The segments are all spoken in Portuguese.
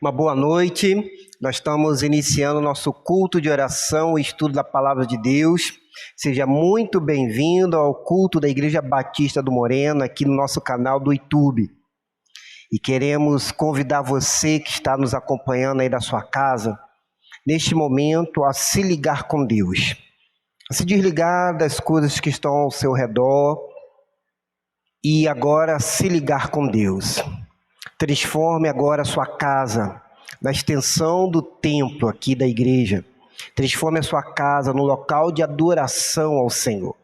Uma boa noite. Nós estamos iniciando nosso culto de oração e estudo da Palavra de Deus. Seja muito bem-vindo ao culto da Igreja Batista do Moreno, aqui no nosso canal do YouTube. E queremos convidar você que está nos acompanhando aí da sua casa, neste momento, a se ligar com Deus. A se desligar das coisas que estão ao seu redor e agora se ligar com Deus. Transforme agora a sua casa na extensão do templo aqui da igreja. Transforme a sua casa no local de adoração ao Senhor.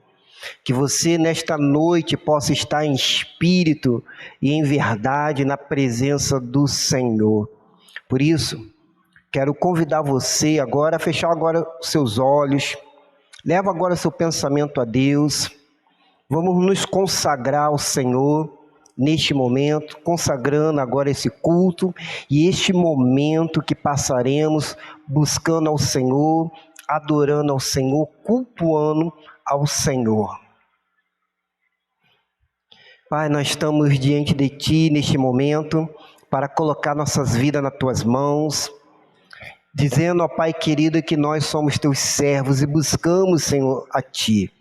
Que você nesta noite possa estar em espírito e em verdade na presença do Senhor. Por isso, quero convidar você agora a fechar agora os seus olhos. Leva agora seu pensamento a Deus. Vamos nos consagrar ao Senhor neste momento, consagrando agora esse culto e este momento que passaremos buscando ao Senhor, adorando ao Senhor, cultuando ao Senhor. Pai, nós estamos diante de Ti neste momento para colocar nossas vidas nas Tuas mãos, dizendo, ó Pai querido, que nós somos Teus servos e buscamos, Senhor, a Ti.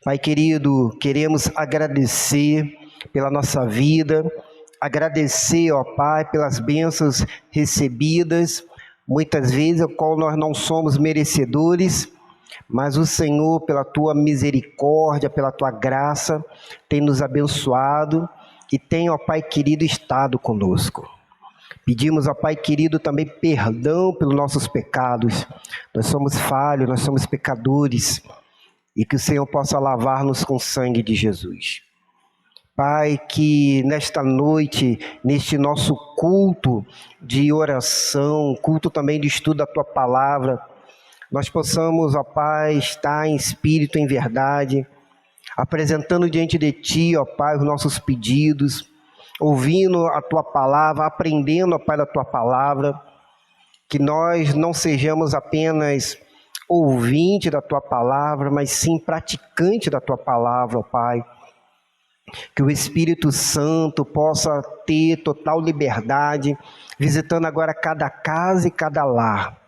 Pai querido, queremos agradecer pela nossa vida, agradecer, ó Pai, pelas bênçãos recebidas, muitas vezes ao qual nós não somos merecedores, mas o Senhor, pela Tua misericórdia, pela Tua graça, tem nos abençoado e tem, ó Pai querido, estado conosco. Pedimos, ó Pai querido, também perdão pelos nossos pecados. Nós somos falhos, nós somos pecadores, e que o Senhor possa lavar-nos com o sangue de Jesus. Pai, que nesta noite, neste nosso culto de oração, culto também de estudo da Tua Palavra, nós possamos, ó Pai, estar em espírito, em verdade, apresentando diante de Ti, ó Pai, os nossos pedidos, ouvindo a Tua Palavra, aprendendo, ó Pai, da Tua Palavra, que nós não sejamos apenas ouvinte da Tua Palavra, mas sim praticante da Tua Palavra, ó Pai. Que o Espírito Santo possa ter total liberdade, visitando agora cada casa e cada lar.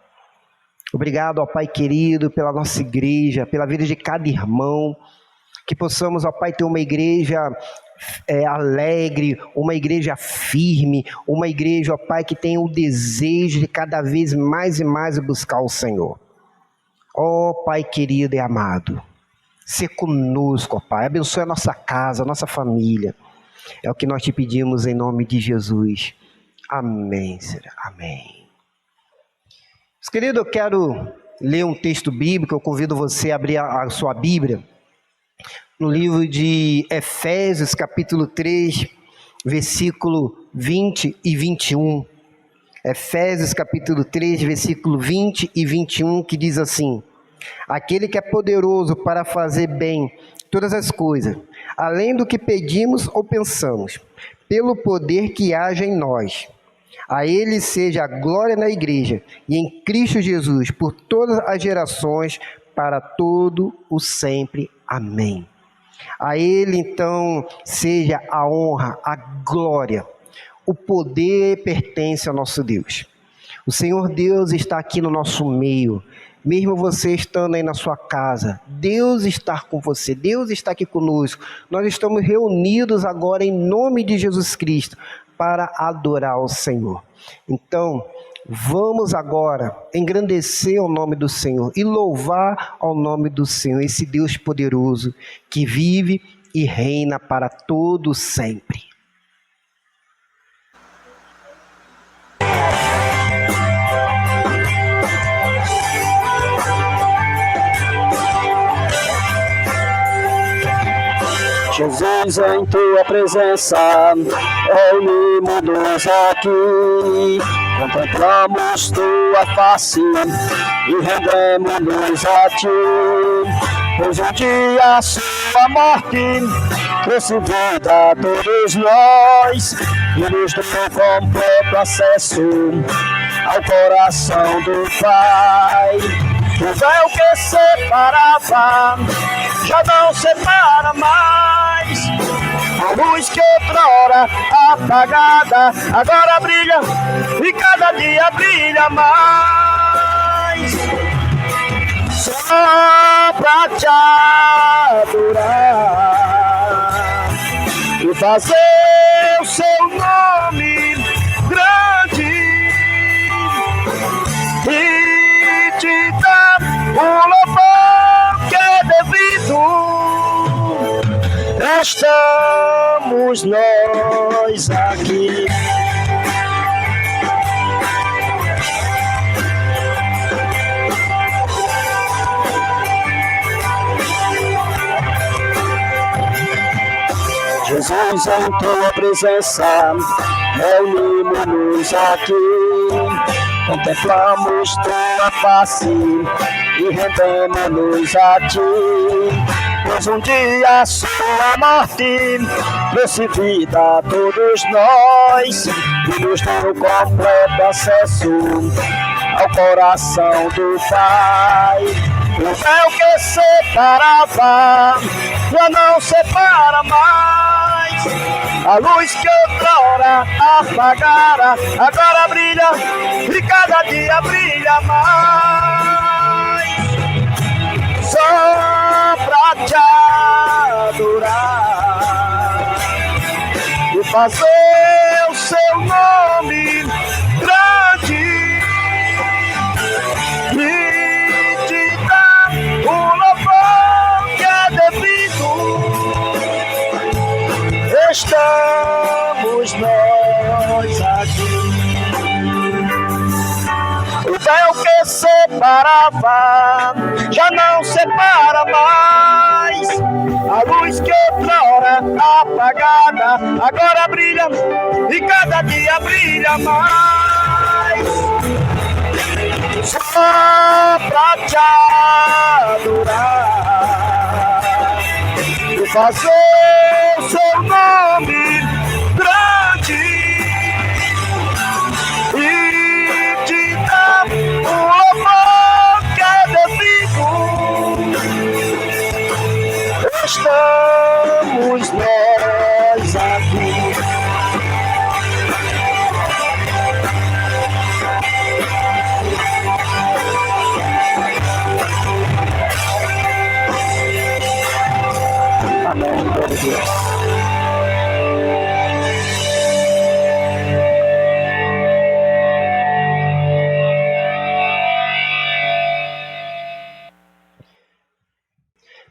Obrigado, ó Pai querido, pela nossa igreja, pela vida de cada irmão. Que possamos, ó Pai, ter uma igreja alegre, uma igreja firme, uma igreja, ó Pai, que tenha o desejo de cada vez mais e mais buscar o Senhor. Ó Pai querido e amado, se conosco, ó Pai, abençoe a nossa casa, a nossa família. É o que nós te pedimos em nome de Jesus. Amém, Senhor. Amém. Meus queridos, eu quero ler um texto bíblico. Eu convido você a abrir a sua Bíblia no livro de Efésios, capítulo 3, versículo 20 e 21. Efésios, capítulo 3, versículo 20 e 21, que diz assim: aquele que é poderoso para fazer bem todas as coisas, além do que pedimos ou pensamos, pelo poder que age em nós. A Ele seja a glória na igreja e em Cristo Jesus, por todas as gerações, para todo o sempre. Amém. A Ele, então, seja a honra, a glória. O poder pertence ao nosso Deus. O Senhor Deus está aqui no nosso meio. Mesmo você estando aí na sua casa, Deus está com você, Deus está aqui conosco. Nós estamos reunidos agora em nome de Jesus Cristo para adorar o Senhor. Então, vamos agora engrandecer o nome do Senhor e louvar ao nome do Senhor, esse Deus poderoso que vive e reina para todo sempre. Jesus, em Tua presença, reunimos-nos aqui, contemplamos Tua face e rendemos-nos a Ti, pois um dia a Sua morte trouxe vida a todos nós e nos deu completo acesso ao coração do Pai. O véu que separava já não separa mais. A luz que outrora apagada, agora brilha e cada dia brilha mais. Só pra te adorar e fazer o seu nome grande e te dar o louvor que é devido. Estamos nós aqui. Jesus, em tua presença, reunimos-nos aqui, contemplamos tua face e rendemos-nos a ti. Pois um dia a sua morte trouxe vida a todos nós e nos deu completo acesso ao coração do Pai. O véu que separava já não separa mais. A luz que outrora apagara agora brilha e cada dia brilha mais. Só pra te adorar e fazer o seu nome grande e te dar o louvor que é devido. Estamos nós aqui. O véu que separava já não separa mais. A luz que outrora apagada agora brilha e cada dia brilha mais. Só pra te adorar e fazer o seu nome grande e te dar o louvor que é devido. Estamos nós aqui. Amém. Glória a Deus.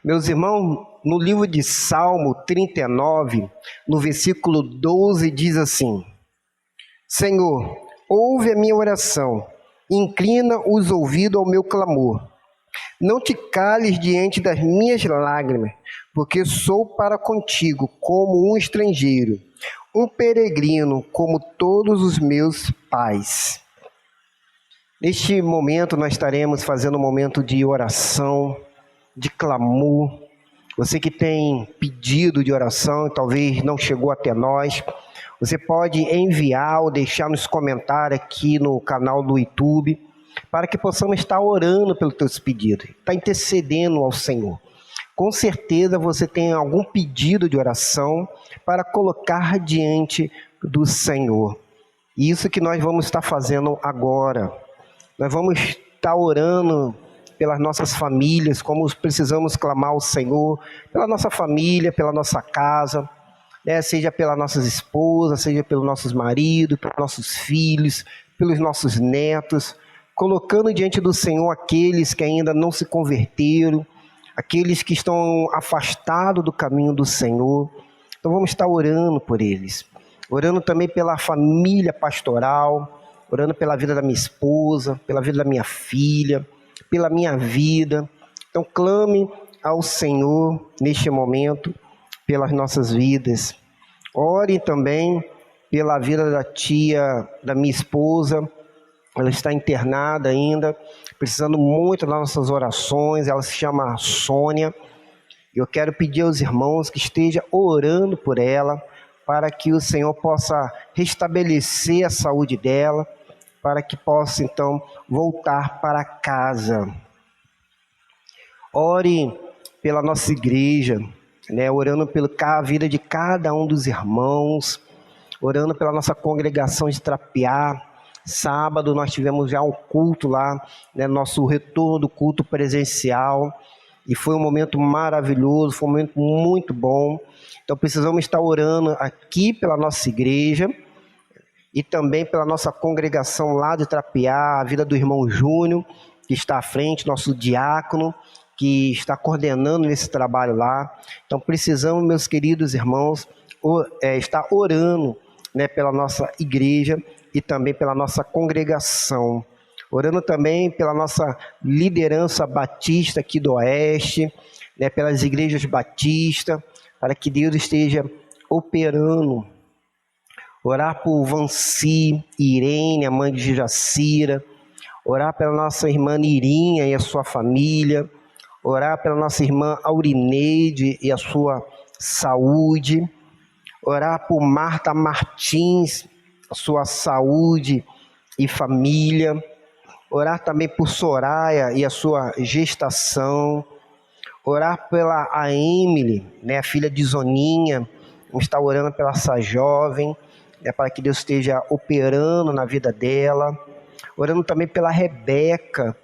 Meus irmãos, no livro de Salmo 39, no versículo 12, diz assim: Senhor, ouve a minha oração, inclina os ouvidos ao meu clamor. Não te cales diante das minhas lágrimas, porque sou para contigo como um estrangeiro, um peregrino como todos os meus pais. Neste momento nós estaremos fazendo um momento de oração, de clamor. Você que tem pedido de oração e talvez não chegou até nós, você pode enviar ou deixar nos comentários aqui no canal do YouTube, para que possamos estar orando pelos teus pedidos, estar intercedendo ao Senhor. Com certeza você tem algum pedido de oração para colocar diante do Senhor. Isso que nós vamos estar fazendo agora. Nós vamos estar orando pelas nossas famílias, como precisamos clamar ao Senhor, pela nossa família, pela nossa casa, né? Seja pelas nossas esposas, seja pelos nossos maridos, pelos nossos filhos, pelos nossos netos, colocando diante do Senhor aqueles que ainda não se converteram, aqueles que estão afastados do caminho do Senhor. Então vamos estar orando por eles, orando também pela família pastoral, orando pela vida da minha esposa, pela vida da minha filha, pela minha vida. Então clame ao Senhor neste momento pelas nossas vidas. Ore também pela vida da tia da minha esposa. Ela está internada ainda, precisando muito das nossas orações. Ela se chama Sônia. Eu quero pedir aos irmãos que estejam orando por ela, para que o Senhor possa restabelecer a saúde dela, para que possa então voltar para casa. Ore pela nossa igreja, né? Orando pela vida de cada um dos irmãos, orando pela nossa congregação de Trapiá. Sábado nós tivemos já um culto lá, né, nosso retorno do culto presencial, e foi um momento maravilhoso, foi um momento muito bom. Então precisamos estar orando aqui pela nossa igreja e também pela nossa congregação lá de Trapiá, a vida do irmão Júnior, que está à frente, nosso diácono, que está coordenando esse trabalho lá. Então precisamos, meus queridos irmãos, estar orando, né, pela nossa igreja e também pela nossa congregação. Orando também pela nossa liderança batista aqui do Oeste, né, pelas igrejas batistas, para que Deus esteja operando. Orar por Vanci, Irene, a mãe de Jacira. Orar pela nossa irmã Nirinha e a sua família. Orar pela nossa irmã Aurineide e a sua saúde. Orar por Marta Martins, a sua saúde e família. Orar também por Soraya e a sua gestação. Orar pela a Emily, né, a filha de Zoninha. Vamos estar orando pela essa jovem, né, para que Deus esteja operando na vida dela. Orando também pela Rebeca,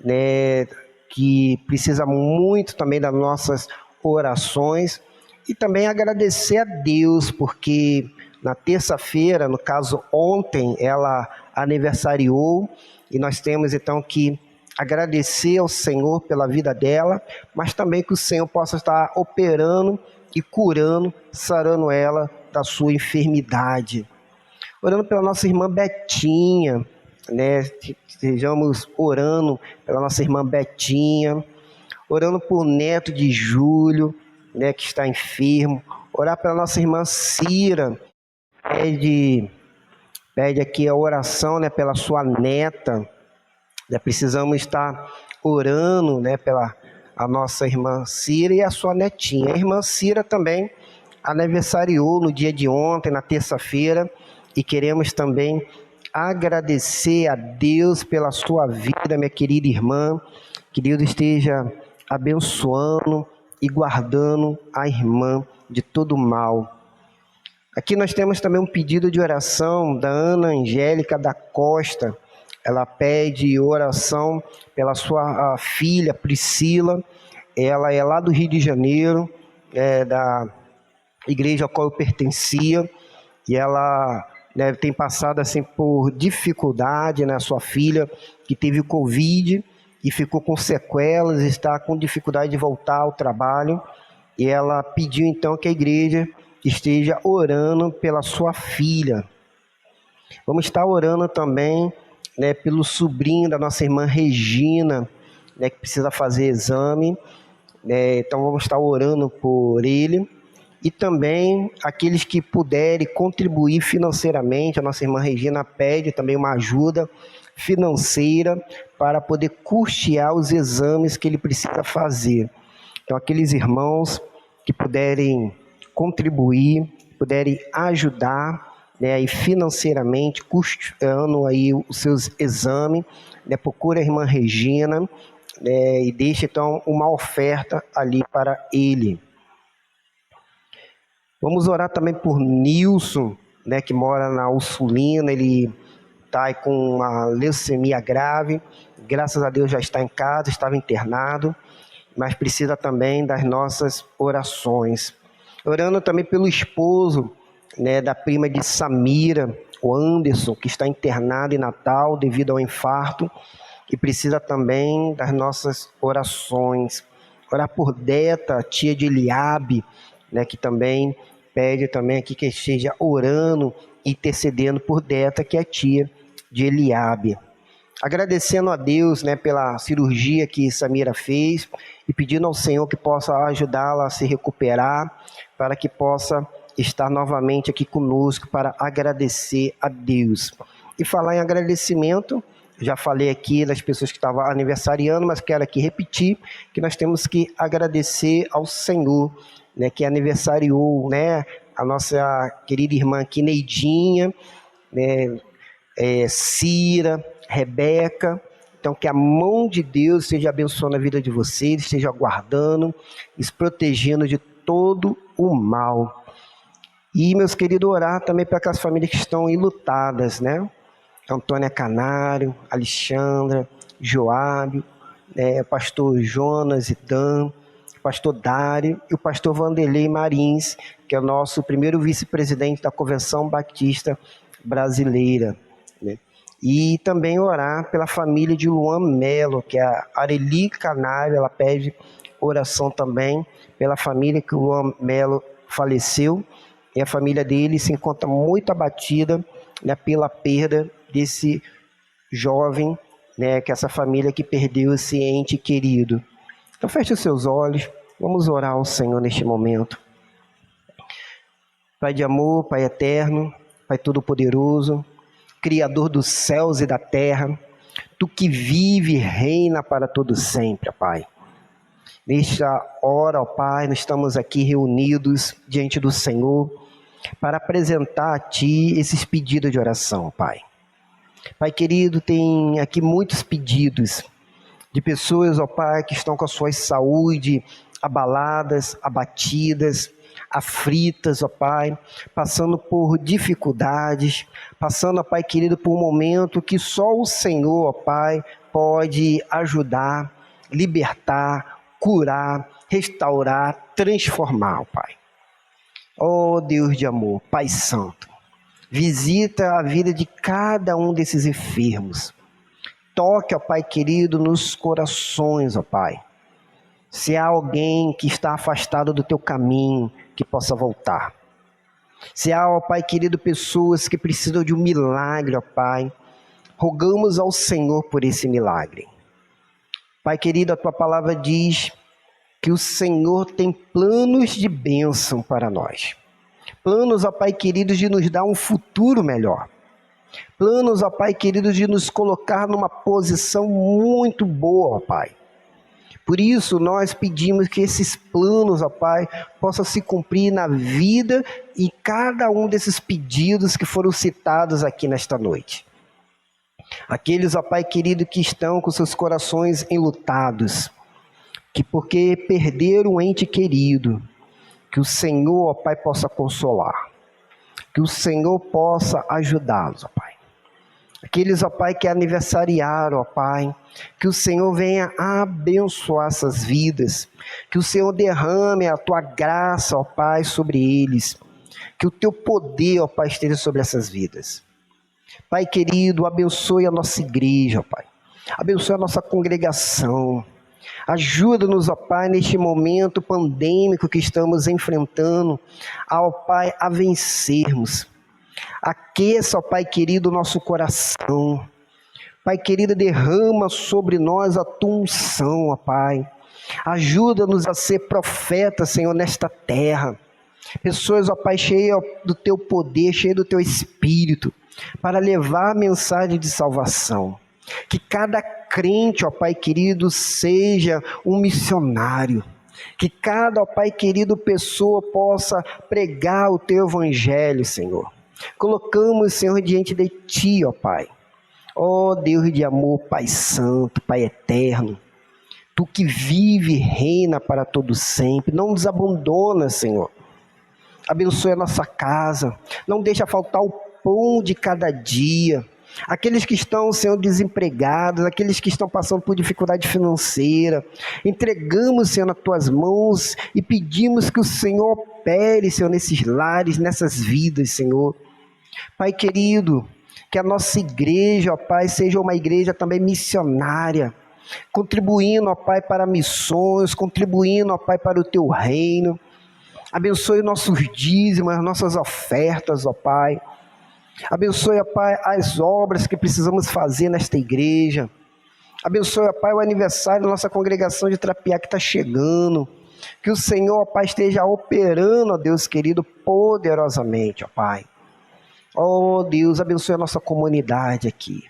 né, que precisa muito também das nossas orações. E também agradecer a Deus, porque na terça-feira, no caso ontem, ela aniversariou, e nós temos então que agradecer ao Senhor pela vida dela, mas também que o Senhor possa estar operando e curando, sarando ela da sua enfermidade. Orando pela nossa irmã Betinha, né? Estejamos orando pela nossa irmã Betinha, orando por neto de Júlio, né, que está enfermo. Orar pela nossa irmã Cira, pede aqui a oração, né, pela sua neta, né, precisamos estar orando, né, pela a nossa irmã Cira e a sua netinha. A irmã Cira também aniversariou no dia de ontem, na terça-feira, e queremos também agradecer a Deus pela sua vida, minha querida irmã, que Deus esteja abençoando e guardando a irmã de todo mal. Aqui nós temos também um pedido de oração da Ana Angélica da Costa. Ela pede oração pela sua filha Priscila. Ela é lá do Rio de Janeiro, da igreja a qual eu pertencia, e ela, né, tem passado assim por dificuldade, né? Sua filha que teve Covid e ficou com sequelas, está com dificuldade de voltar ao trabalho, e ela pediu então que a igreja esteja orando pela sua filha. Vamos estar orando também, né, pelo sobrinho da nossa irmã Regina, né, que precisa fazer exame, né, então vamos estar orando por ele. E também aqueles que puderem contribuir financeiramente. A nossa irmã Regina pede também uma ajuda financeira para poder custear os exames que ele precisa fazer. Então, aqueles irmãos que puderem contribuir, puderem ajudar, né, aí financeiramente, custeando aí os seus exames, né, procura a irmã Regina, né, e deixa então uma oferta ali para ele. Vamos orar também por Nilson, né, que mora na Ursulina. Ele está com uma leucemia grave, graças a Deus já está em casa, estava internado, mas precisa também das nossas orações. Orando também pelo esposo, né, da prima de Samira, o Anderson, que está internado em Natal devido ao infarto, e precisa também das nossas orações. Orar por Deta, tia de Eliabe, né, que também pede também aqui que esteja orando e intercedendo por Deta, que é a tia de Eliabe. Agradecendo a Deus, né, pela cirurgia que Samira fez e pedindo ao Senhor que possa ajudá-la a se recuperar, para que possa estar novamente aqui conosco para agradecer a Deus. E falar em agradecimento, já falei aqui das pessoas que estavam aniversariando, mas quero aqui repetir que nós temos que agradecer ao Senhor, né, que aniversariou, né, a nossa querida irmã aqui, Neidinha, né, Cira, Rebeca. Então, que a mão de Deus esteja abençoando a vida de vocês, esteja guardando, e protegendo de todo o mal. E, meus queridos, orar também para aquelas famílias que estão enlutadas, né? Antônia Canário, Alexandra, Joábio, pastor Jonas e Dan, pastor Dário e o pastor Vanderlei Marins, que é o nosso primeiro vice-presidente da Convenção Batista Brasileira, né? E também orar pela família de Luan Melo, que é a Areli Canário, ela pede oração também pela família que o Luan Melo faleceu, e a família dele se encontra muito abatida, né, pela perda desse jovem, né, que essa família que perdeu esse ente querido. Então feche os seus olhos, vamos orar ao Senhor neste momento. Pai de amor, Pai eterno, Pai todo-poderoso, Criador dos céus e da terra, Tu que vive e reina para todo sempre, ó Pai. Nesta hora, ó Pai, nós estamos aqui reunidos diante do Senhor para apresentar a Ti esses pedidos de oração, Pai. Pai querido, tem aqui muitos pedidos de pessoas, ó Pai, que estão com a sua saúde abaladas, abatidas, aflitas, ó Pai, passando por dificuldades, passando, ó Pai querido, por um momento que só o Senhor, ó Pai, pode ajudar, libertar, curar, restaurar, transformar, ó Pai. Ó Deus de amor, Pai Santo, visita a vida de cada um desses enfermos. Toque, ó Pai querido, nos corações, ó Pai. Se há alguém que está afastado do Teu caminho, que possa voltar. Se há, ó Pai querido, pessoas que precisam de um milagre, ó Pai, rogamos ao Senhor por esse milagre. Pai querido, a Tua palavra diz que o Senhor tem planos de bênção para nós. Planos, ó Pai querido, de nos dar um futuro melhor. Planos, ó Pai querido, de nos colocar numa posição muito boa, ó Pai. Por isso, nós pedimos que esses planos, ó Pai, possam se cumprir na vida e cada um desses pedidos que foram citados aqui nesta noite. Aqueles, ó Pai querido, que estão com seus corações enlutados, que porque perderam um ente querido, que o Senhor, ó Pai, possa consolar, que o Senhor possa ajudá-los, ó Pai. Aqueles, ó Pai, que aniversariaram, ó Pai, que o Senhor venha abençoar essas vidas, que o Senhor derrame a Tua graça, ó Pai, sobre eles, que o Teu poder, ó Pai, esteja sobre essas vidas. Pai querido, abençoe a nossa igreja, ó Pai, abençoe a nossa congregação, ajuda-nos, ó Pai, neste momento pandêmico que estamos enfrentando, ó Pai, a vencermos. Aqueça, ó Pai querido, o nosso coração. Pai querido, derrama sobre nós a Tua unção, ó Pai. Ajuda-nos a ser profetas, Senhor, nesta terra. Pessoas, ó Pai, cheias do Teu poder, cheias do Teu Espírito, para levar a mensagem de salvação. Que cada crente, ó Pai querido, seja um missionário. Que cada, ó Pai querido, pessoa possa pregar o Teu Evangelho, Senhor. Colocamos, Senhor, diante de Ti, ó Pai. Ó Deus de amor, Pai Santo, Pai Eterno. Tu que vive e reina para todo sempre. Não nos abandona, Senhor. Abençoe a nossa casa. Não deixa faltar o pão de cada dia. Aqueles que estão, Senhor, desempregados, aqueles que estão passando por dificuldade financeira, entregamos, Senhor, nas Tuas mãos e pedimos que o Senhor opere, Senhor, nesses lares, nessas vidas, Senhor. Pai querido, que a nossa igreja, ó Pai, seja uma igreja também missionária, contribuindo, ó Pai, para missões, contribuindo, ó Pai, para o Teu reino. Abençoe nossos dízimos, as nossas ofertas, ó Pai. Abençoe, ó Pai, as obras que precisamos fazer nesta igreja. Abençoe, ó Pai, o aniversário da nossa congregação de Trapiá que está chegando. Que o Senhor, ó Pai, esteja operando, ó Deus querido, poderosamente, ó Pai. Ó Deus, abençoe a nossa comunidade aqui.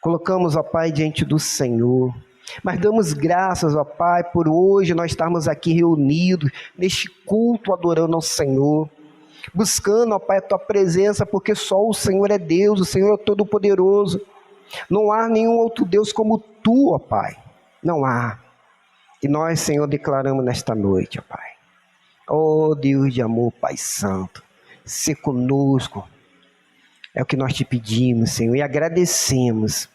Colocamos, ó Pai, diante do Senhor. Mas damos graças, ó Pai, por hoje nós estarmos aqui reunidos neste culto adorando ao Senhor. Buscando, ó Pai, a Tua presença, porque só o Senhor é Deus, o Senhor é Todo-Poderoso. Não há nenhum outro Deus como Tu, ó Pai. Não há. E nós, Senhor, declaramos nesta noite, ó Pai. Oh Deus de amor, Pai Santo, se conosco. É o que nós te pedimos, Senhor, e agradecemos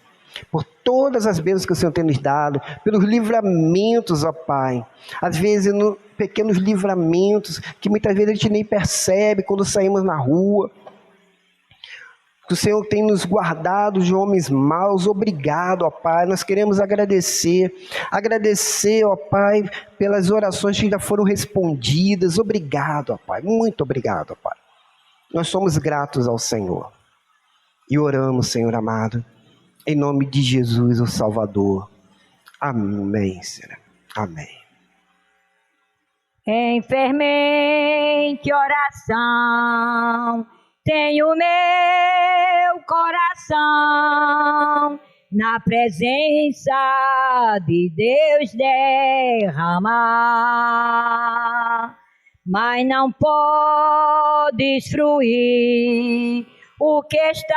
por todas as bênçãos que o Senhor tem nos dado, pelos livramentos, ó Pai. Às vezes, pequenos livramentos que muitas vezes a gente nem percebe quando saímos na rua. Que o Senhor tem nos guardado de homens maus. Obrigado, ó Pai. Nós queremos agradecer, ó Pai, pelas orações que já foram respondidas. Obrigado, ó Pai. Muito obrigado, ó Pai. Nós somos gratos ao Senhor. E oramos, Senhor amado, em nome de Jesus, o Salvador. Amém, Senhor. Amém. Em fervente oração, tenho meu coração na presença de Deus derramar, mas não podes fruir o que está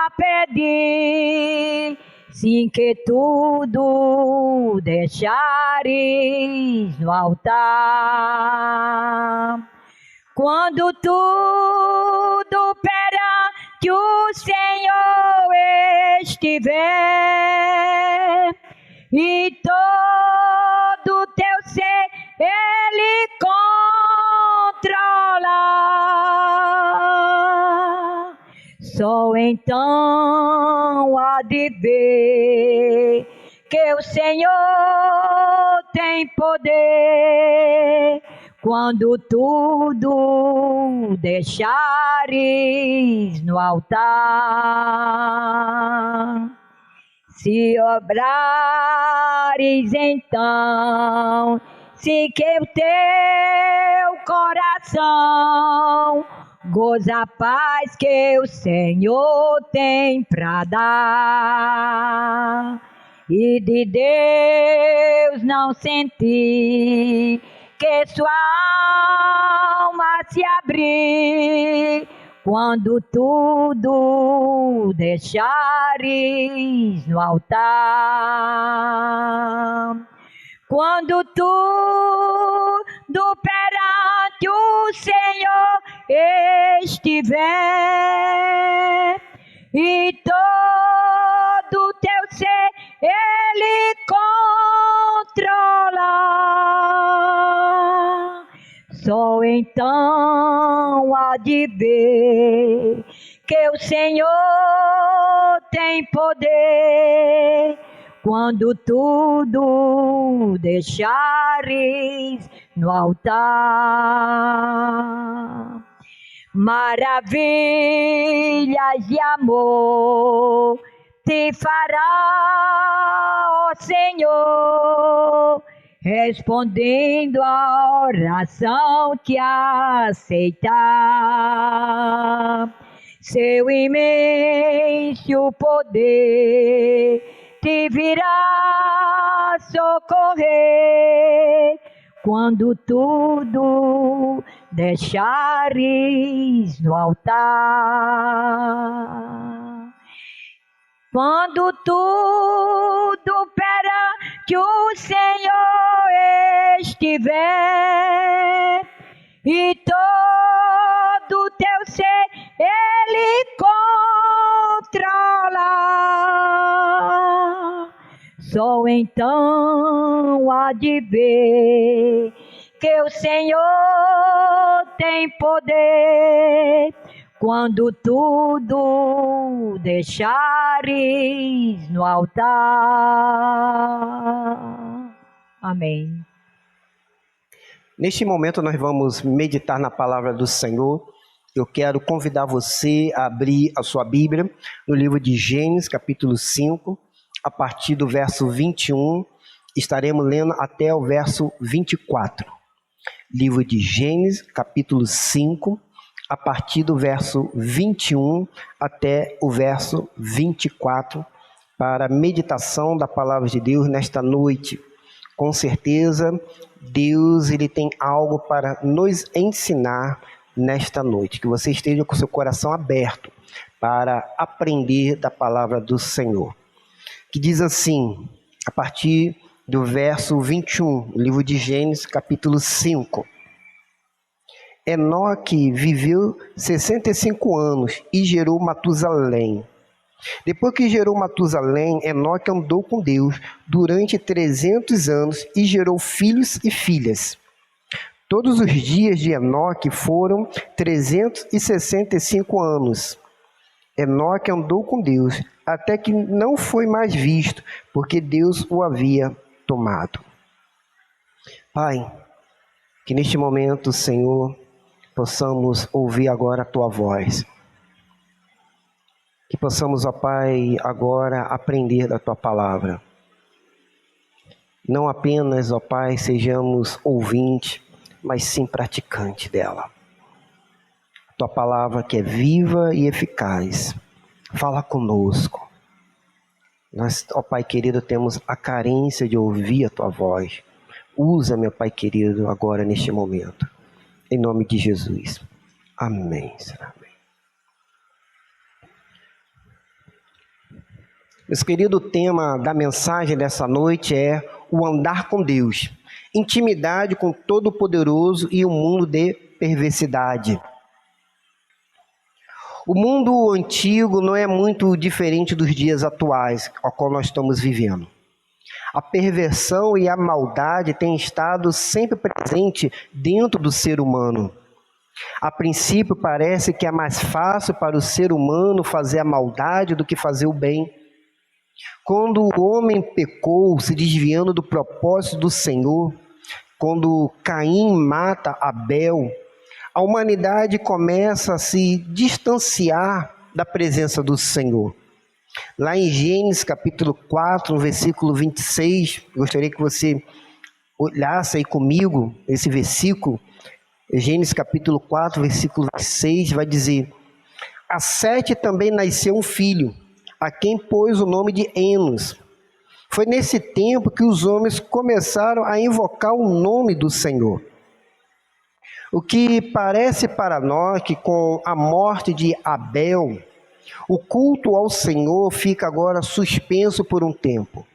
a pedir, sim que tudo deixares no altar. Quando tudo perante o Senhor estiver, e todo teu ser Ele controla, só então há de ver que o Senhor tem poder. Quando tudo deixares no altar, se obrares então, se que o teu coração goza a paz que o Senhor tem pra dar, e de Deus não sentir que sua alma se abrir, quando tudo deixares no altar. Quando tudo perante o Senhor estiver, e todo teu ser Ele controla, só então há de ver que o Senhor tem poder. Quando tudo deixares no altar, maravilhas de amor te fará, ó Senhor, respondendo a oração que aceitar. Seu imenso poder te virá socorrer, quando tudo deixares no altar. Quando tudo perante o Senhor estiver, e todo teu ser Ele controla, só então há de ver que o Senhor tem poder. Quando tudo deixares no altar. Amém. Neste momento nós vamos meditar na palavra do Senhor. Eu quero convidar você a abrir a sua Bíblia no livro de Gênesis, capítulo 5, a partir do verso 21, estaremos lendo até o verso 24. Livro de Gênesis, capítulo 5, a partir do verso 21 até o verso 24, para a meditação da palavra de Deus nesta noite. Com certeza, Deus ele tem algo para nos ensinar nesta noite. Que você esteja com seu coração aberto para aprender da palavra do Senhor. Que diz assim, a partir do verso 21, livro de Gênesis, capítulo 5. Enoque viveu 65 anos e gerou Matusalém. Depois que gerou Matusalém, Enoque andou com Deus durante 300 anos e gerou filhos e filhas. Todos os dias de Enoque foram 365 anos. Enoque andou com Deus até que não foi mais visto, porque Deus o havia tomado. Pai, que neste momento, Senhor, possamos ouvir agora a Tua voz. Que possamos, ó Pai, agora aprender da Tua palavra. Não apenas, ó Pai, sejamos ouvintes, mas sim praticante dela. Tua palavra que é viva e eficaz. Fala conosco. Nós, ó Pai querido, temos a carência de ouvir a Tua voz. Usa, meu Pai querido, agora neste momento. Em nome de Jesus. Amém. Amém. Meus queridos, o tema da mensagem dessa noite é o andar com Deus. Intimidade com Todo-Poderoso e o mundo de perversidade. O mundo antigo não é muito diferente dos dias atuais, ao qual nós estamos vivendo. A perversão e a maldade têm estado sempre presente dentro do ser humano. A princípio parece que é mais fácil para o ser humano fazer a maldade do que fazer o bem. Quando o homem pecou, se desviando do propósito do Senhor, quando Caim mata Abel, a humanidade começa a se distanciar da presença do Senhor. Lá em Gênesis capítulo 4, versículo 26, gostaria que você olhasse aí comigo esse versículo. Gênesis capítulo 4, versículo 26, vai dizer: a Sete também nasceu um filho, a quem pôs o nome de Enos. Foi nesse tempo que os homens começaram a invocar o nome do Senhor. O que parece para nós que com a morte de Abel, o culto ao Senhor fica agora suspenso por um tempo.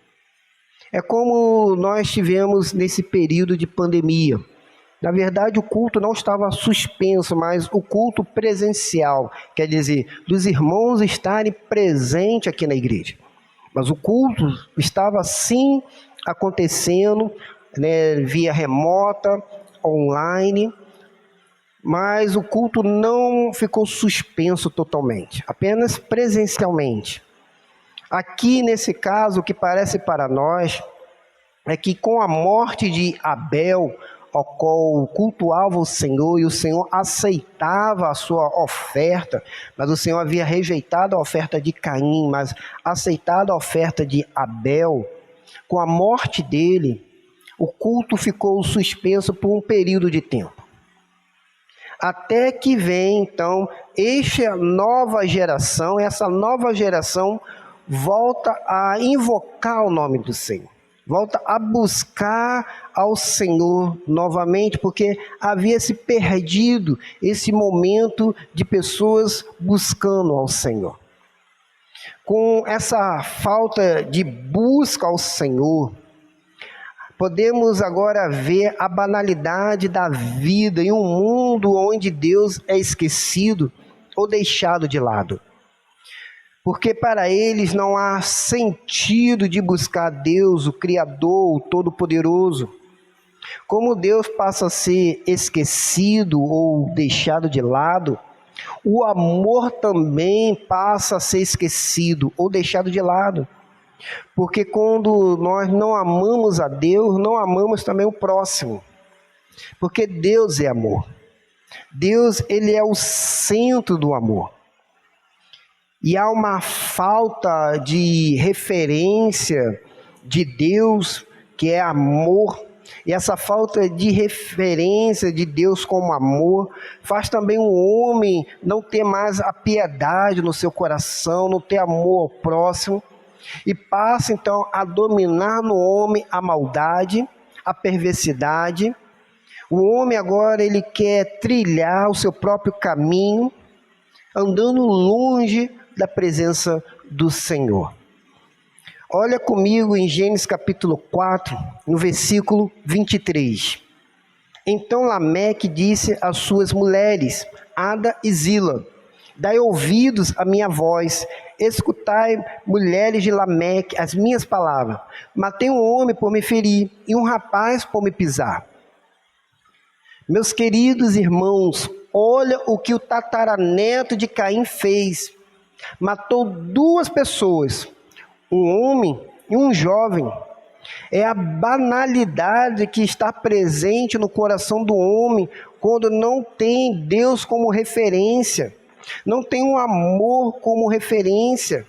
É como nós tivemos nesse período de pandemia. Na verdade, o culto não estava suspenso, mas o culto presencial, quer dizer, dos irmãos estarem presentes aqui na igreja. Mas o culto estava sim acontecendo, né, via remota, online, mas o culto não ficou suspenso totalmente, apenas presencialmente. Aqui, nesse caso, o que parece para nós é que com a morte de Abel, ao qual cultuava o Senhor, e o Senhor aceitava a sua oferta, mas o Senhor havia rejeitado a oferta de Caim, mas aceitado a oferta de Abel. Com a morte dele, o culto ficou suspenso por um período de tempo. Até que vem, então, essa nova geração volta a invocar o nome do Senhor. Volta a buscar ao Senhor novamente, porque havia se perdido esse momento de pessoas buscando ao Senhor. Com essa falta de busca ao Senhor, podemos agora ver a banalidade da vida em um mundo onde Deus é esquecido ou deixado de lado. Porque para eles não há sentido de buscar Deus, o Criador, o Todo-Poderoso. Como Deus passa a ser esquecido ou deixado de lado, o amor também passa a ser esquecido ou deixado de lado. Porque quando nós não amamos a Deus, não amamos também o próximo. Porque Deus é amor. Deus, ele é o centro do amor. E há uma falta de referência de Deus, que é amor. E essa falta de referência de Deus como amor faz também o homem não ter mais a piedade no seu coração, não ter amor ao próximo. E passa então a dominar no homem a maldade, a perversidade. O homem agora ele quer trilhar o seu próprio caminho, andando longe da presença do Senhor. Olha comigo em Gênesis capítulo 4, no versículo 23. Então Lameque disse às suas mulheres, Ada e Zila: dai ouvidos à minha voz, escutai, mulheres de Lameque, as minhas palavras. Matei um homem por me ferir e um rapaz por me pisar. Meus queridos irmãos, olha o que o tataraneto de Caim fez. Matou duas pessoas, um homem e um jovem. É a banalidade que está presente no coração do homem quando não tem Deus como referência, não tem um amor como referência.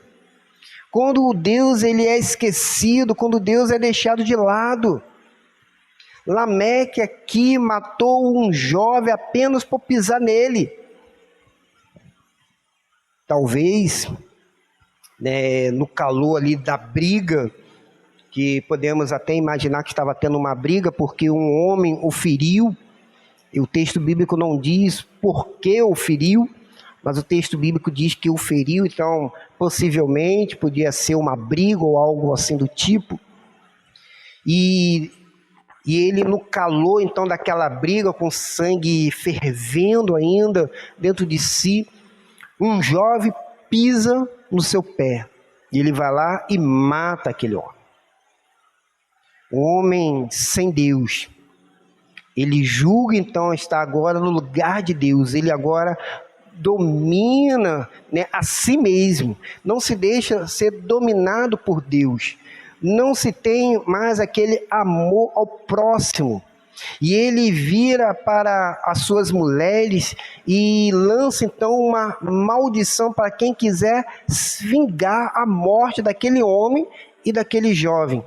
Quando o Deus ele é esquecido, quando Deus é deixado de lado. Lameque aqui matou um jovem apenas por pisar nele. Talvez, no calor ali da briga, que podemos até imaginar que estava tendo uma briga porque um homem o feriu, e o texto bíblico não diz por que o feriu, mas o texto bíblico diz que o feriu, então possivelmente podia ser uma briga ou algo assim do tipo. E ele no calor então daquela briga, com sangue fervendo ainda dentro de si, um jovem pisa no seu pé, e ele vai lá e mata aquele homem. Um homem sem Deus, ele julga então estar agora no lugar de Deus, ele agora domina, a si mesmo, não se deixa ser dominado por Deus, não se tem mais aquele amor ao próximo, e ele vira para as suas mulheres e lança então uma maldição para quem quiser vingar a morte daquele homem e daquele jovem.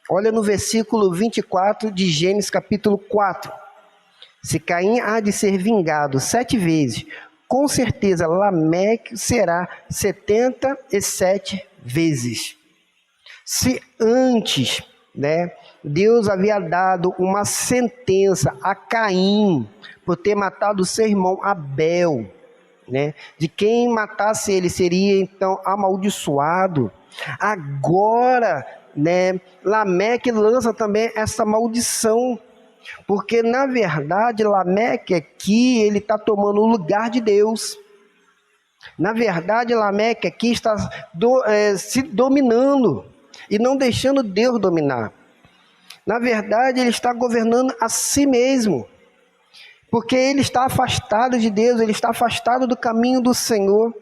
Olha no versículo 24 de Gênesis capítulo 4. Se Caim há de ser vingado 7 vezes, com certeza Lameque será 77 vezes. Se antes, Deus havia dado uma sentença a Caim por ter matado seu irmão Abel, de quem matasse ele seria então amaldiçoado. Agora, Lameque lança também essa maldição, porque na verdade Lameque aqui ele está tomando o lugar de Deus. Na verdade Lameque aqui está se dominando e não deixando Deus dominar. Na verdade ele está governando a si mesmo, porque ele está afastado de Deus, ele está afastado do caminho do Senhor.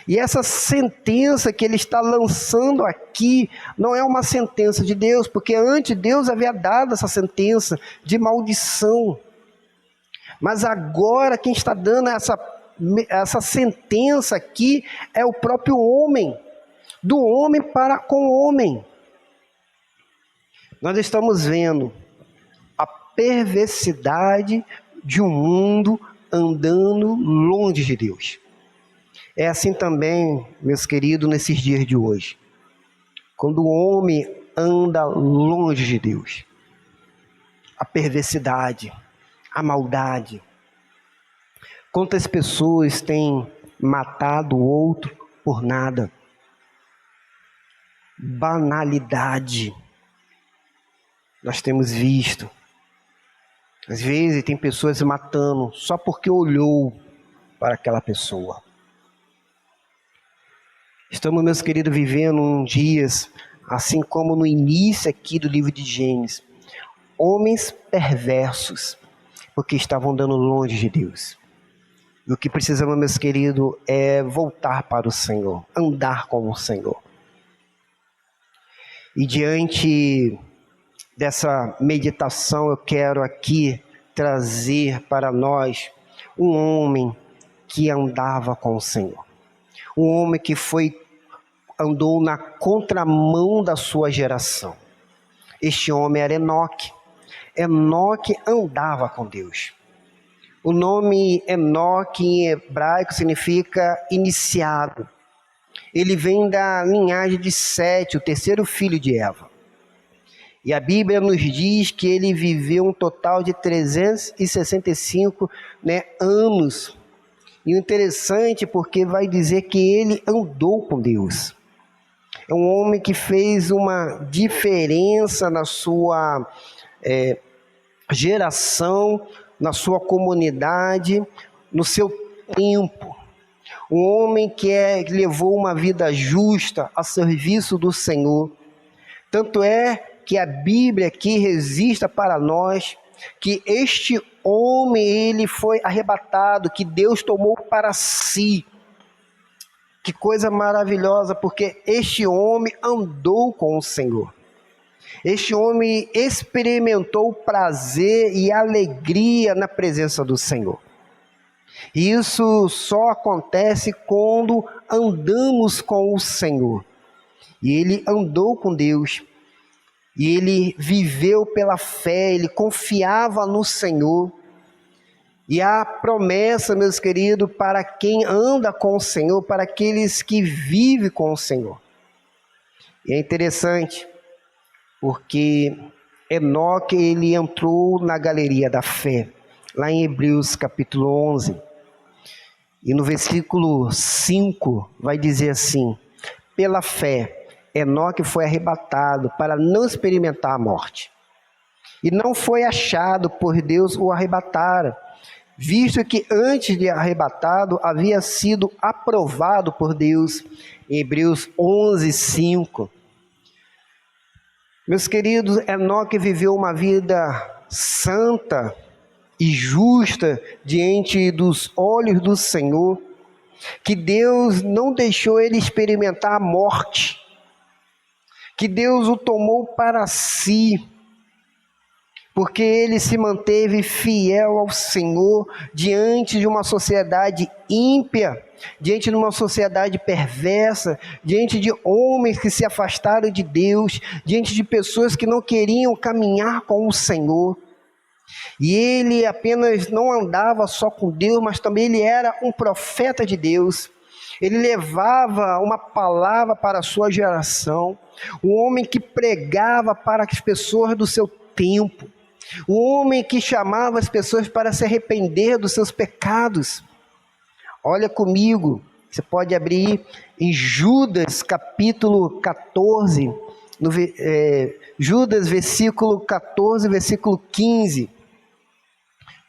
E essa sentença que ele está lançando aqui não é uma sentença de Deus, porque antes Deus havia dado essa sentença de maldição. Mas agora quem está dando essa sentença aqui é o próprio homem, do homem para com o homem. Nós estamos vendo a perversidade de um mundo andando longe de Deus. É assim também, meus queridos, nesses dias de hoje. Quando o homem anda longe de Deus, a perversidade, a maldade. Quantas pessoas têm matado o outro por nada? Banalidade. Nós temos visto. Às vezes tem pessoas matando só porque olhou para aquela pessoa. Estamos, meus queridos, vivendo dias, assim como no início aqui do livro de Gênesis, homens perversos, porque estavam andando longe de Deus. E o que precisamos, meus queridos, é voltar para o Senhor, andar com o Senhor. E diante dessa meditação, eu quero aqui trazer para nós um homem que andava com o Senhor. Um homem que andou na contramão da sua geração. Este homem era Enoque. Enoque andava com Deus. O nome Enoque em hebraico significa iniciado. Ele vem da linhagem de Sete, o terceiro filho de Eva. E a Bíblia nos diz que ele viveu um total de 365 anos. E o interessante porque vai dizer que ele andou com Deus. É um homem que fez uma diferença na sua geração, na sua comunidade, no seu tempo. Um homem que levou uma vida justa a serviço do Senhor. Tanto é que a Bíblia aqui registra para nós que este homem, ele foi arrebatado, que Deus tomou para si. Que coisa maravilhosa, porque este homem andou com o Senhor. Este homem experimentou prazer e alegria na presença do Senhor. E isso só acontece quando andamos com o Senhor. E ele andou com Deus. E ele viveu pela fé, ele confiava no Senhor. E a promessa, meus queridos, para quem anda com o Senhor, para aqueles que vivem com o Senhor. E é interessante, porque Enoque, ele entrou na galeria da fé, lá em Hebreus capítulo 11. E no versículo 5 vai dizer assim: pela fé, Enoque foi arrebatado para não experimentar a morte. E não foi achado, por Deus o arrebatara, visto que antes de arrebatado havia sido aprovado por Deus. Em Hebreus 11, 5. Meus queridos, Enoque viveu uma vida santa e justa diante dos olhos do Senhor, que Deus não deixou ele experimentar a morte, que Deus o tomou para si, porque ele se manteve fiel ao Senhor diante de uma sociedade ímpia, diante de uma sociedade perversa, diante de homens que se afastaram de Deus, diante de pessoas que não queriam caminhar com o Senhor. E ele apenas não andava só com Deus, mas também ele era um profeta de Deus. Ele levava uma palavra para a sua geração, um homem que pregava para as pessoas do seu tempo, um homem que chamava as pessoas para se arrepender dos seus pecados. Olha comigo, você pode abrir em Judas capítulo 14, Judas versículo 14, versículo 15.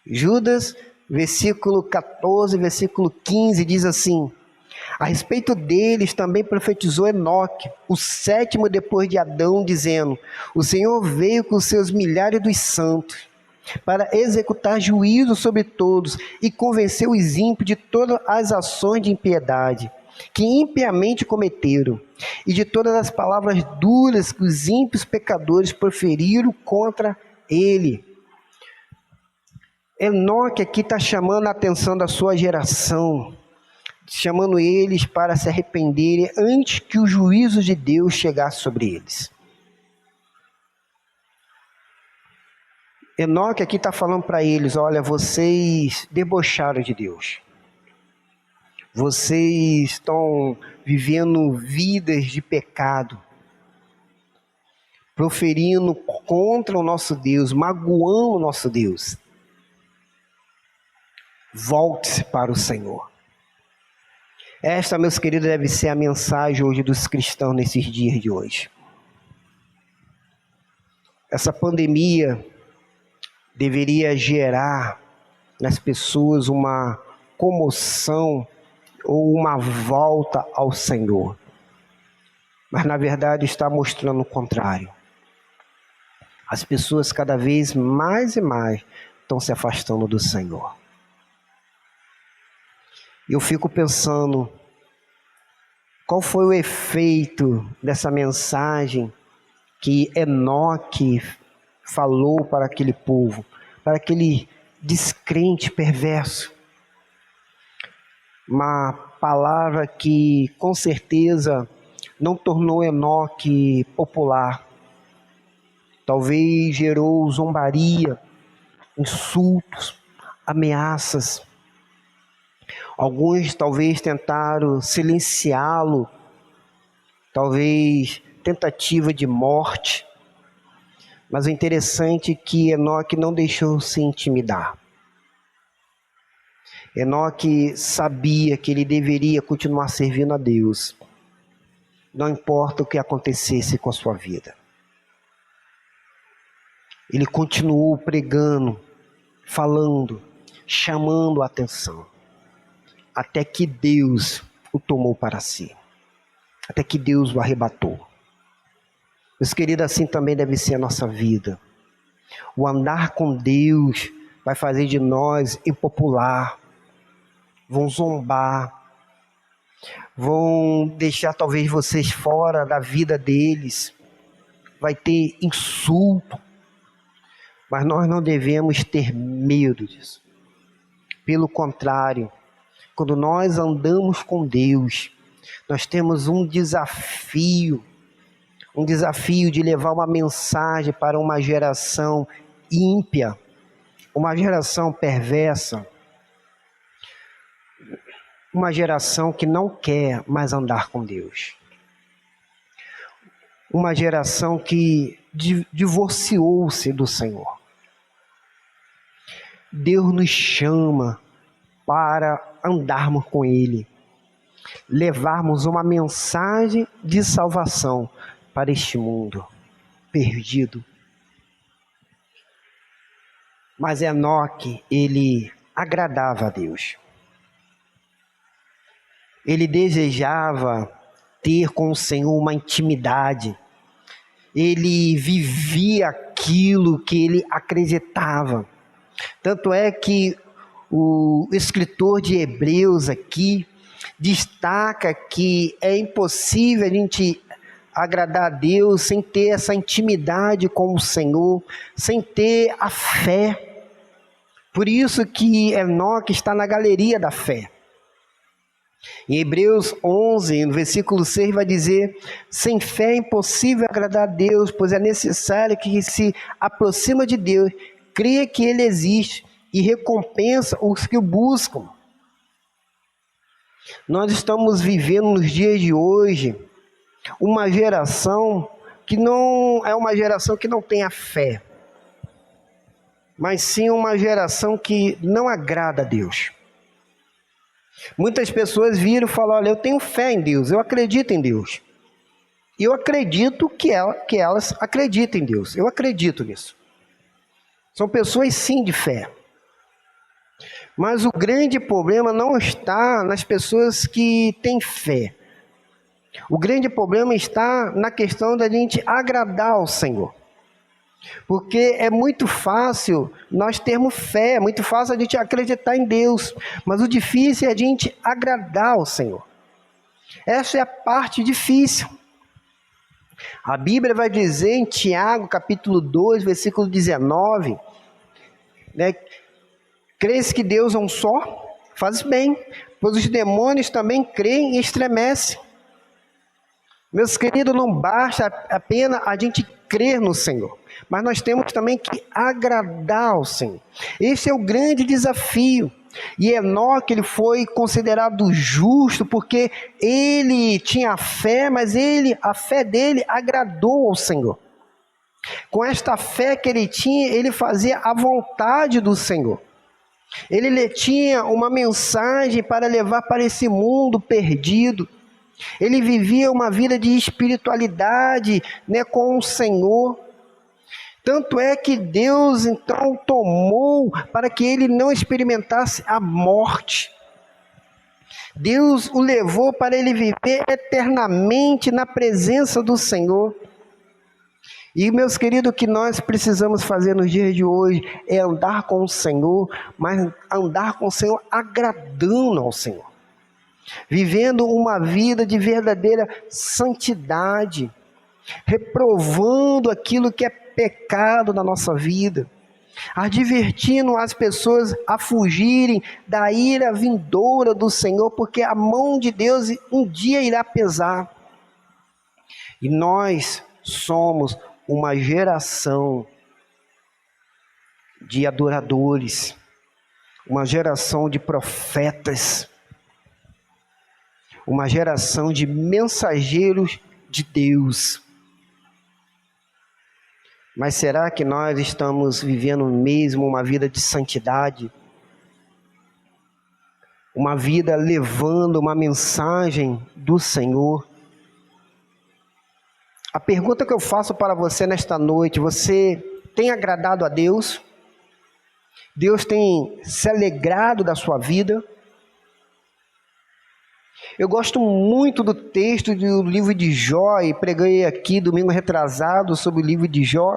Judas, versículo 14, versículo 15, diz assim: a respeito deles também profetizou Enoque, o sétimo depois de Adão, dizendo: o Senhor veio com os seus milhares dos santos, para executar juízo sobre todos, e convencer os ímpios de todas as ações de impiedade, que impiamente cometeram, e de todas as palavras duras que os ímpios pecadores proferiram contra ele. Enoque aqui está chamando a atenção da sua geração, chamando eles para se arrependerem antes que o juízo de Deus chegasse sobre eles. Enoque aqui está falando para eles: olha, vocês debocharam de Deus. Vocês estão vivendo vidas de pecado, proferindo contra o nosso Deus, magoando o nosso Deus. Volte-se para o Senhor. Esta, meus queridos, deve ser a mensagem hoje dos cristãos nesses dias de hoje. Essa pandemia deveria gerar nas pessoas uma comoção ou uma volta ao Senhor. Mas na verdade está mostrando o contrário. As pessoas cada vez mais e mais estão se afastando do Senhor. Eu fico pensando, qual foi o efeito dessa mensagem que Enoque falou para aquele povo, para aquele descrente perverso? Uma palavra que com certeza não tornou Enoque popular. Talvez gerou zombaria, insultos, ameaças. Alguns talvez tentaram silenciá-lo, talvez tentativa de morte. Mas o interessante é que Enoque não deixou se intimidar. Enoque sabia que ele deveria continuar servindo a Deus. não importa o que acontecesse com a sua vida. Ele continuou pregando, falando, chamando a atenção, até que Deus o tomou para si, até que Deus o arrebatou. Meus queridos, assim também deve ser a nossa vida. O andar com Deus vai fazer de nós impopular, vão zombar, vão deixar talvez vocês fora da vida deles, vai ter insulto, mas nós não devemos ter medo disso. Pelo contrário, quando nós andamos com Deus, nós temos um desafio de levar uma mensagem para uma geração ímpia, uma geração perversa, uma geração que não quer mais andar com Deus, uma geração que divorciou-se do Senhor. Deus nos chama para andarmos com Ele, levarmos uma mensagem de salvação para este mundo perdido. Mas Enoque, ele agradava a Deus. Ele desejava ter com o Senhor uma intimidade. Ele vivia aquilo que ele acreditava. Tanto é que o escritor de Hebreus aqui destaca que é impossível a gente agradar a Deus sem ter essa intimidade com o Senhor, sem ter a fé. Por isso que Enoque está na galeria da fé. Em Hebreus 11, no versículo 6, vai dizer: sem fé é impossível agradar a Deus, pois é necessário que se aproxima de Deus, creia que Ele existe e recompensa os que o buscam. Nós estamos vivendo nos dias de hoje uma geração que não é uma geração que não tem a fé, mas sim uma geração que não agrada a Deus. Muitas pessoas viram e falam: olha, eu tenho fé em Deus, eu acredito em Deus. E eu acredito que elas acreditam em Deus, eu acredito nisso. São pessoas sim de fé. Mas o grande problema não está nas pessoas que têm fé. O grande problema está na questão da gente agradar ao Senhor. Porque é muito fácil nós termos fé, é muito fácil a gente acreditar em Deus, mas o difícil é a gente agradar ao Senhor. Essa é a parte difícil. A Bíblia vai dizer em Tiago, capítulo 2, versículo 19, né? Crês que Deus é um só? Faz bem, pois os demônios também creem e estremecem. Meus queridos, não basta apenas a gente crer no Senhor, mas nós temos também que agradar ao Senhor. Esse é o grande desafio. E Enoque, ele foi considerado justo porque ele tinha fé, mas a fé dele agradou ao Senhor. Com esta fé que ele tinha, ele fazia a vontade do Senhor. Ele tinha uma mensagem para levar para esse mundo perdido. Ele vivia uma vida de espiritualidade, né, com o Senhor. Tanto é que Deus então tomou para que ele não experimentasse a morte. Deus o levou para ele viver eternamente na presença do Senhor. E, meus queridos, o que nós precisamos fazer nos dias de hoje é andar com o Senhor, mas andar com o Senhor agradando ao Senhor. Vivendo uma vida de verdadeira santidade, reprovando aquilo que é pecado na nossa vida, advertindo as pessoas a fugirem da ira vindoura do Senhor, porque a mão de Deus um dia irá pesar. E nós somos uma geração de adoradores, uma geração de profetas, uma geração de mensageiros de Deus. Mas será que nós estamos vivendo mesmo uma vida de santidade? Uma vida levando uma mensagem do Senhor? A pergunta que eu faço para você nesta noite: você tem agradado a Deus? Deus tem se alegrado da sua vida? Eu gosto muito do texto do livro de Jó, e preguei aqui domingo retrasado sobre o livro de Jó.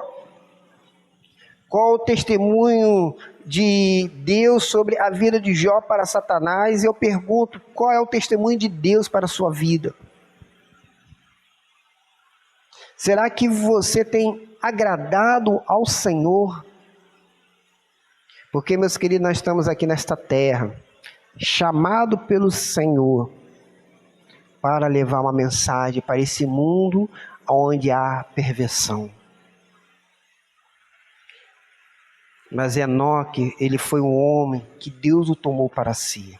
Qual o testemunho de Deus sobre a vida de Jó para Satanás? Eu pergunto, qual é o testemunho de Deus para a sua vida? Será que você tem agradado ao Senhor? Porque, meus queridos, nós estamos aqui nesta terra, chamado pelo Senhor, para levar uma mensagem para esse mundo onde há perversão. Mas Enoque, ele foi um homem que Deus o tomou para si.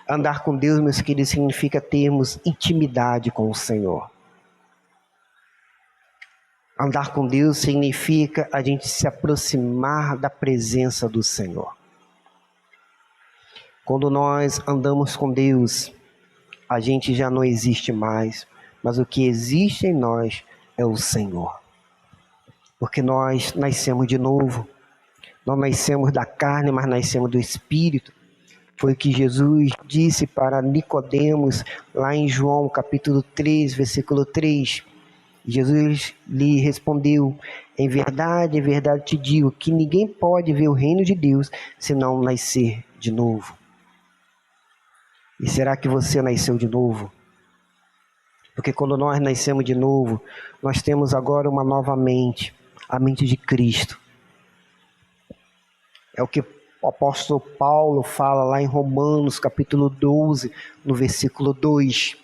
Andar com Deus, meus queridos, significa termos intimidade com o Senhor. Andar com Deus significa a gente se aproximar da presença do Senhor. Quando nós andamos com Deus, a gente já não existe mais, mas o que existe em nós é o Senhor. Porque nós nascemos de novo, nós nascemos da carne, mas nascemos do Espírito. Foi o que Jesus disse para Nicodemos, lá em João capítulo 3, versículo 3. Jesus lhe respondeu: em verdade te digo, que ninguém pode ver o reino de Deus se não nascer de novo. E será que você nasceu de novo? Porque quando nós nascemos de novo, nós temos agora uma nova mente, a mente de Cristo. É o que o apóstolo Paulo fala lá em Romanos capítulo 12, no versículo 2.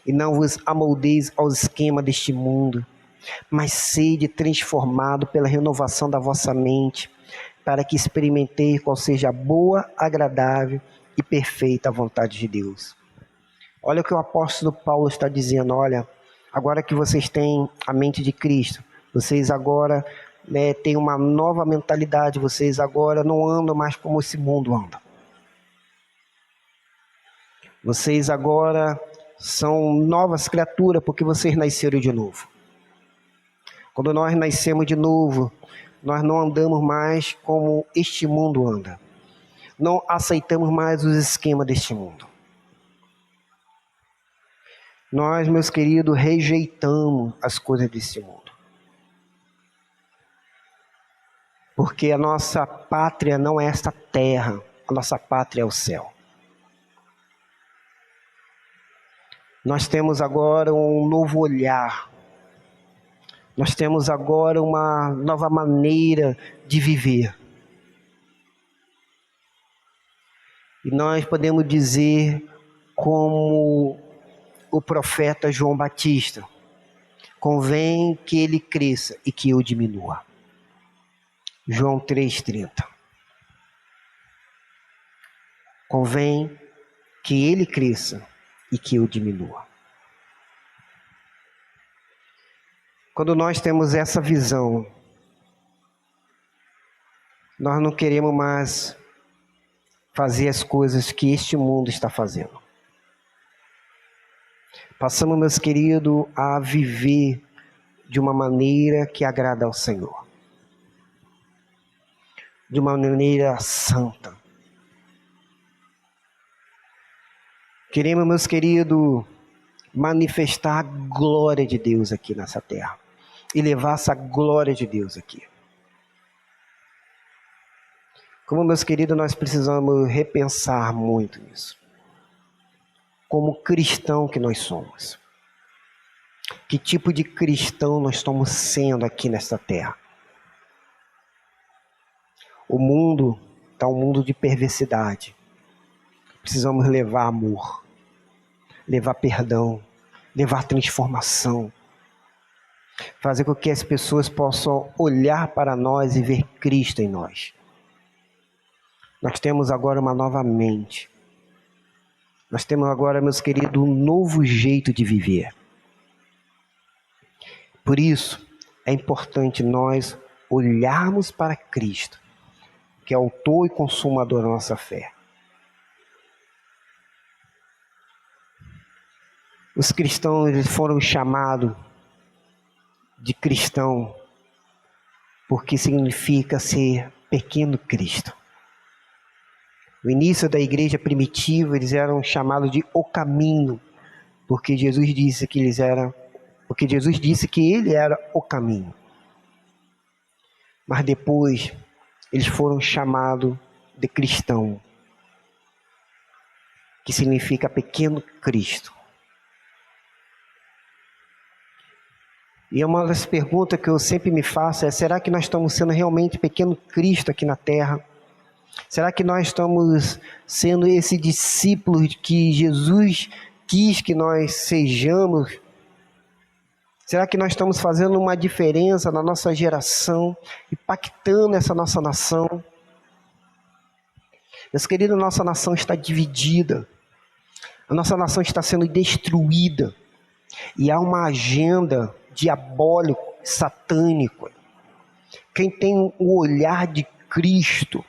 E não vos amoldeis ao esquema deste mundo, mas sede transformado pela renovação da vossa mente, para que experimenteis qual seja a boa, agradável e perfeita vontade de Deus. Olha o que o apóstolo Paulo está dizendo: olha, agora que vocês têm a mente de Cristo, vocês agora têm uma nova mentalidade, vocês agora não andam mais como esse mundo anda. Vocês agora são novas criaturas, porque vocês nasceram de novo. Quando nós nascemos de novo, nós não andamos mais como este mundo anda. Não aceitamos mais os esquemas deste mundo. Nós, meus queridos, rejeitamos as coisas deste mundo. Porque a nossa pátria não é esta terra, a nossa pátria é o céu. Nós temos agora um novo olhar. Nós temos agora uma nova maneira de viver. E nós podemos dizer, como o profeta João Batista: convém que ele cresça e que eu diminua. João 3,30. Convém que ele cresça e que eu diminua. Quando nós temos essa visão, nós não queremos mais fazer as coisas que este mundo está fazendo. Passamos, meus queridos, a viver de uma maneira que agrada ao Senhor. De uma maneira santa. Queremos, meus queridos, manifestar a glória de Deus aqui nessa terra. E levar essa glória de Deus aqui. Como, meus queridos, nós precisamos repensar muito nisso. Como cristão que nós somos. Que tipo de cristão nós estamos sendo aqui nesta terra? O mundo está um mundo de perversidade. Precisamos levar amor, levar perdão, levar transformação. Fazer com que as pessoas possam olhar para nós e ver Cristo em nós. Nós temos agora uma nova mente. Nós temos agora, meus queridos, um novo jeito de viver. Por isso, é importante nós olharmos para Cristo, que é autor e consumador da nossa fé. Os cristãos, eles foram chamados de cristão, porque significa ser pequeno Cristo. No início da igreja primitiva, eles eram chamados de o caminho, porque Jesus disse que ele era o caminho. Mas depois eles foram chamados de cristão, que significa pequeno Cristo. E uma das perguntas que eu sempre me faço é: será que nós estamos sendo realmente pequeno Cristo aqui na terra? Será que nós estamos sendo esse discípulo que Jesus quis que nós sejamos? Será que nós estamos fazendo uma diferença na nossa geração, impactando essa nossa nação? Meus queridos, a nossa nação está dividida. A nossa nação está sendo destruída. E há uma agenda diabólica, satânica. Quem tem o olhar de Cristo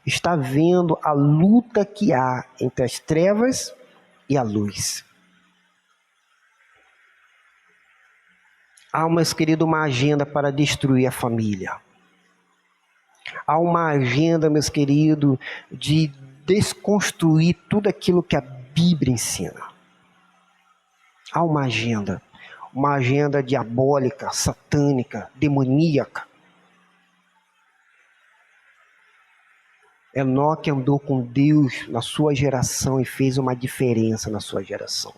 está vendo a luta que há entre as trevas e a luz. Há, meus queridos, uma agenda para destruir a família. Há uma agenda, meus queridos, de desconstruir tudo aquilo que a Bíblia ensina. Há uma agenda diabólica, satânica, demoníaca. Enoque andou com Deus na sua geração e fez uma diferença na sua geração.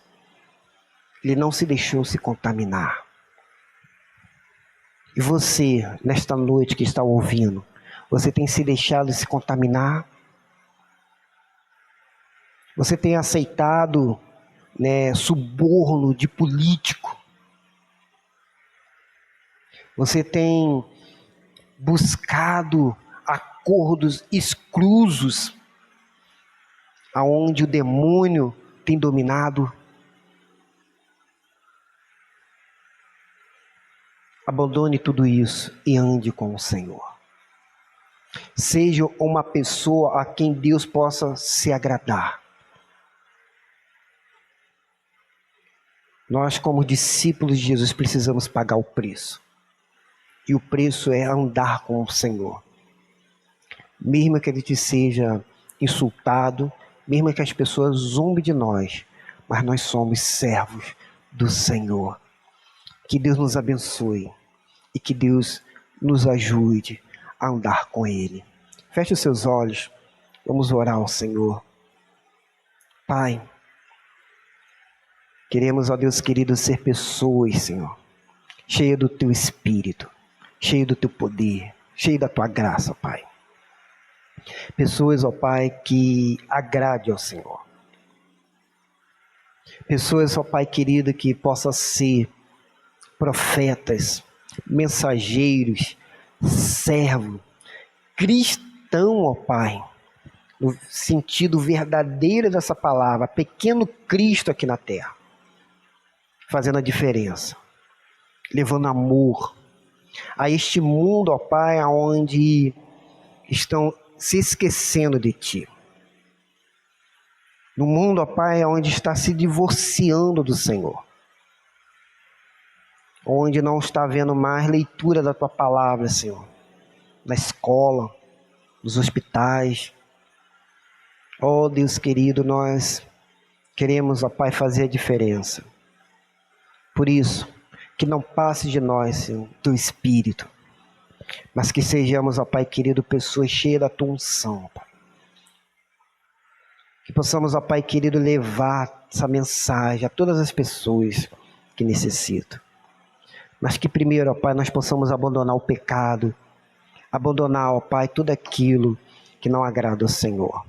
Ele não se deixou se contaminar. E você, nesta noite que está ouvindo, você tem se deixado se contaminar? Você tem aceitado, suborno de político? Você tem buscado acordos escusos, aonde o demônio tem dominado? Abandone tudo isso e ande com o Senhor. Seja uma pessoa a quem Deus possa se agradar. Nós, como discípulos de Jesus, precisamos pagar o preço. E o preço é andar com o Senhor. Mesmo que a gente seja insultado, mesmo que as pessoas zombem de nós, mas nós somos servos do Senhor. Que Deus nos abençoe e que Deus nos ajude a andar com Ele. Feche os seus olhos, vamos orar ao Senhor. Pai, queremos, ó Deus querido, ser pessoas, Senhor, cheias do Teu Espírito, cheias do Teu poder, cheias da Tua graça, Pai. Pessoas, ó Pai, que agrade ao Senhor. Pessoas, ó Pai querido, que possam ser profetas, mensageiros, servos, cristão, ó Pai, no sentido verdadeiro dessa palavra, pequeno Cristo aqui na terra, fazendo a diferença, levando amor a este mundo, ó Pai, onde estão se esquecendo de Ti. No mundo, ó Pai, onde está se divorciando do Senhor. Onde não está havendo mais leitura da Tua palavra, Senhor. Na escola, nos hospitais. Oh, Deus querido, nós queremos, ó Pai, fazer a diferença. Por isso, que não passe de nós, Senhor, Teu Espírito. Mas que sejamos, ó Pai querido, pessoas cheias da Tua unção, Pai. Que possamos, ó Pai querido, levar essa mensagem a todas as pessoas que necessitam. Mas que primeiro, ó Pai, nós possamos abandonar o pecado, abandonar, ó Pai, tudo aquilo que não agrada ao Senhor.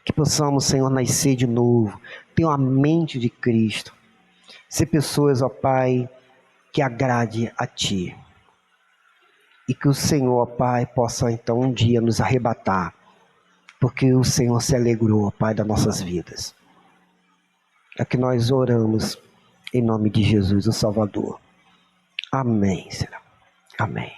Que possamos, Senhor, nascer de novo, ter uma mente de Cristo, ser pessoas, ó Pai, que agrade a Ti. E que o Senhor, ó Pai, possa então um dia nos arrebatar, porque o Senhor se alegrou, ó Pai, das nossas vidas. É que nós oramos em nome de Jesus, o Salvador. Amém, Senhor. Amém.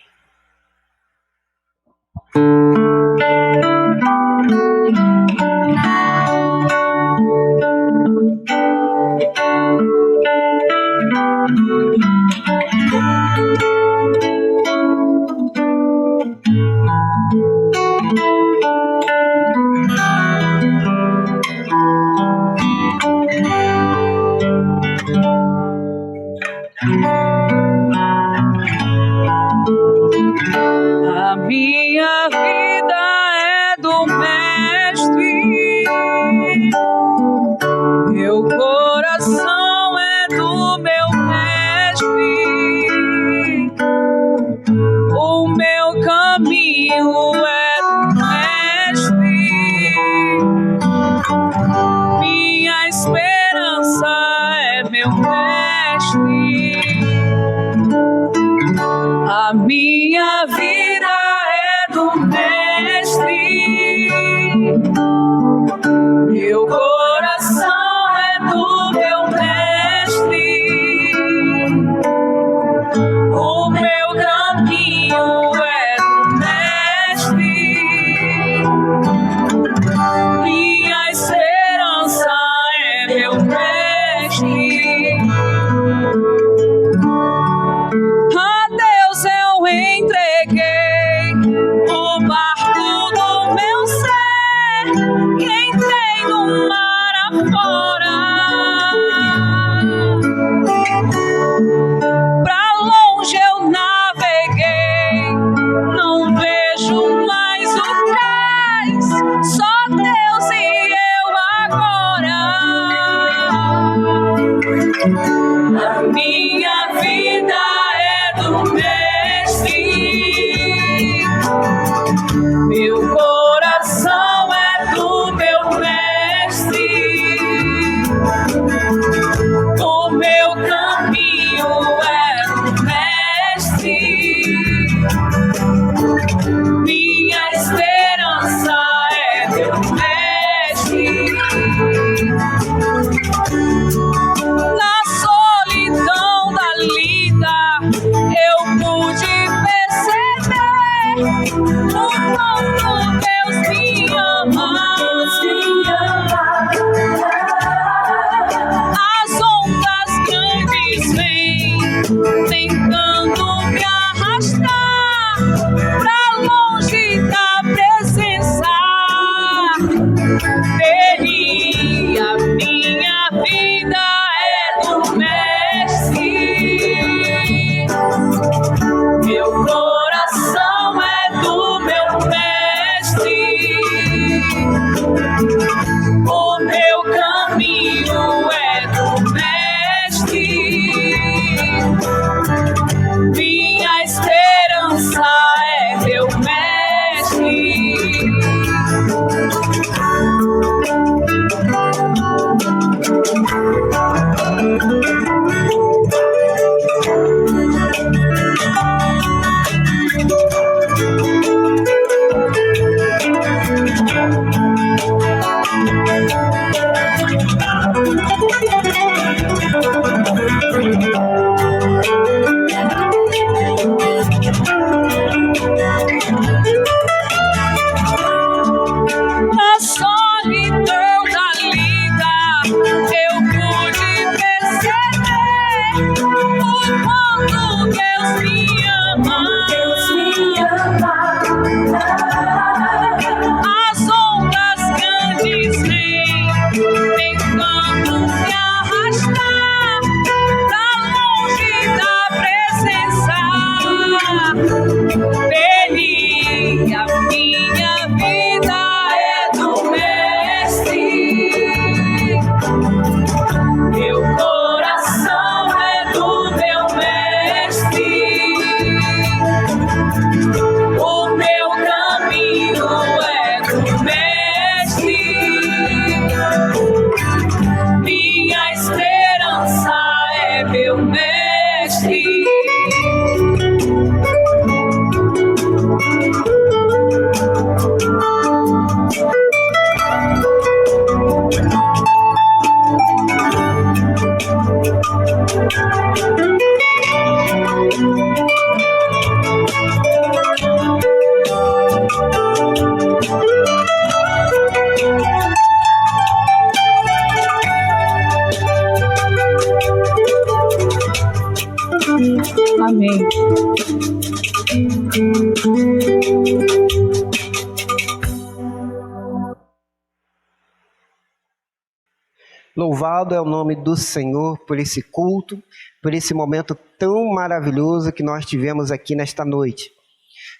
Louvado é o nome do Senhor por esse culto, por esse momento tão maravilhoso que nós tivemos aqui nesta noite.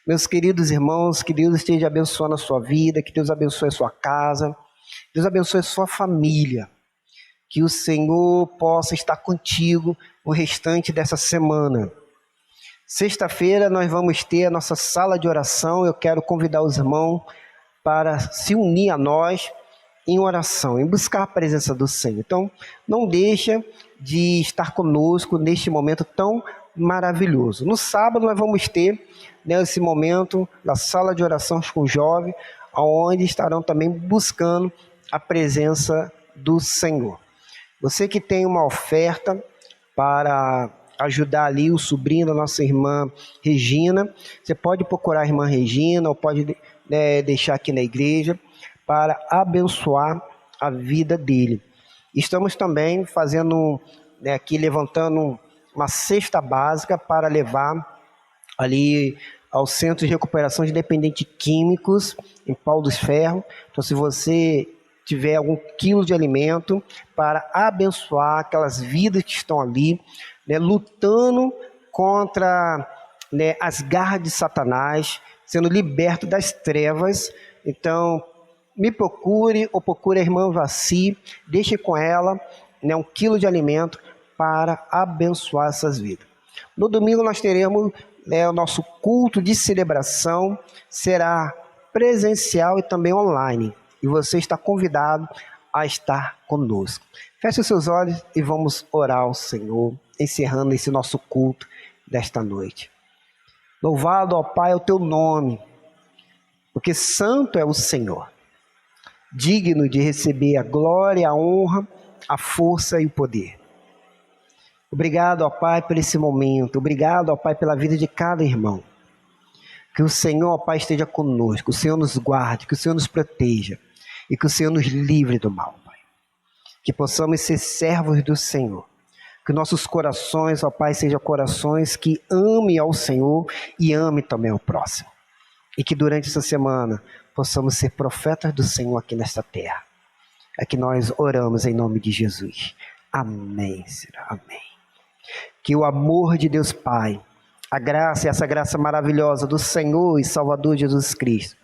Meus queridos irmãos, que Deus esteja abençoando a sua vida, que Deus abençoe a sua casa, que Deus abençoe a sua família, que o Senhor possa estar contigo o restante dessa semana. Sexta-feira nós vamos ter a nossa sala de oração. Eu quero convidar os irmãos para se unir a nós em oração, em buscar a presença do Senhor. Então, não deixa de estar conosco neste momento tão maravilhoso. No sábado nós vamos ter esse momento da sala de oração com os jovens, onde estarão também buscando a presença do Senhor. Você que tem uma oferta para ajudar ali o sobrinho da nossa irmã Regina, você pode procurar a irmã Regina ou pode deixar aqui na igreja para abençoar a vida dele. Estamos também fazendo, aqui levantando uma cesta básica para levar ali ao Centro de Recuperação de Dependentes Químicos, em Pau dos Ferros. Então, se você tiver algum quilo de alimento para abençoar aquelas vidas que estão ali, lutando contra as garras de Satanás, sendo liberto das trevas. Então, me procure ou procure a irmã Vaci, deixe com ela 1 quilo de alimento para abençoar essas vidas. No domingo nós teremos o nosso culto de celebração, será presencial e também online. E você está convidado a estar conosco. Feche os seus olhos e vamos orar ao Senhor, encerrando esse nosso culto desta noite. Louvado, ó Pai, é o teu nome, porque santo é o Senhor, digno de receber a glória, a honra, a força e o poder. Obrigado, ó Pai, por esse momento. Obrigado, ó Pai, pela vida de cada irmão. Que o Senhor, ó Pai, esteja conosco, que o Senhor nos guarde, que o Senhor nos proteja e que o Senhor nos livre do mal, Pai. Que possamos ser servos do Senhor. Que nossos corações, ó Pai, sejam corações que amem ao Senhor e amem também ao próximo. E que durante essa semana possamos ser profetas do Senhor aqui nesta terra. É que nós oramos em nome de Jesus. Amém, Senhor. Amém. Que o amor de Deus Pai, a graça e essa graça maravilhosa do Senhor e Salvador Jesus Cristo,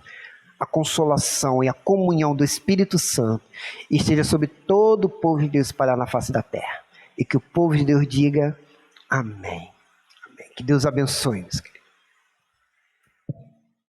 a consolação e a comunhão do Espírito Santo esteja sobre todo o povo de Deus espalhado na face da terra. E que o povo de Deus diga amém. Amém. Que Deus abençoe.